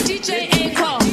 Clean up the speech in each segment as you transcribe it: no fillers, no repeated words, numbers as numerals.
DJ Akon.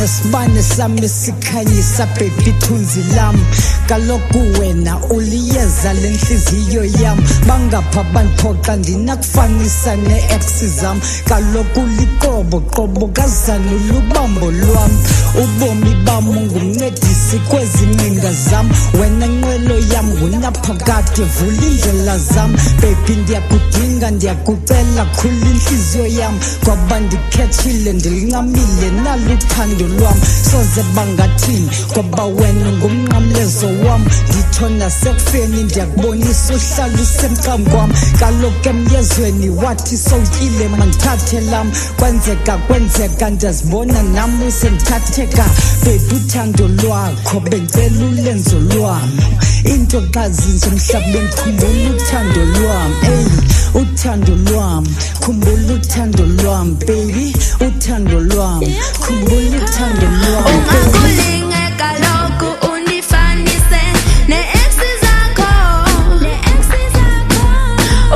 Nesibane sami sikhanyisa baby thunzi lam kaloku wena uliyeza lenhliziyo yam bangapha banthoxa ndinakufanisa neex zam kaloku liqobo qobo kazana lubambo lwam ubomi bam ngumncedisi kwezi ncinga zam wena nqwelo yam ngunaphakade vula indlela zam baby ndiyakudinga ndiyakucela khula inhliziyo yam ngoba ndikhethile ndilincamile naluthando lwam soze bangathini ngoba wena ngumnqamlezo wam nditsho nasekufeni ndiyakubonisa uhlala usemcam kwam kaloku emyezweni wathi sowutyile mandithathe lam kwenzeka ndiyazibona nam usendithatheka bebi uthando lwakho bengicela ulenzo lwam into xa zinje emhlabeni khumbula uthando lwam uthando lwam khumbula uthando lwam baby uthando lwam khumbula uthando lwam ungakulinge kaloku undifanise ne-ex zakho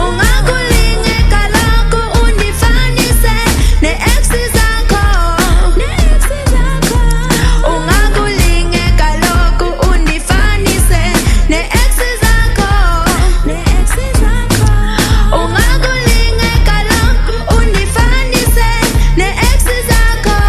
ungakulinge kaloku undifanise ne-ex zakho ungakulinge kaloku undifanise ne-ex zakho ungakulinge kaloku undifanise ne-ex zakho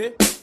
Yeah.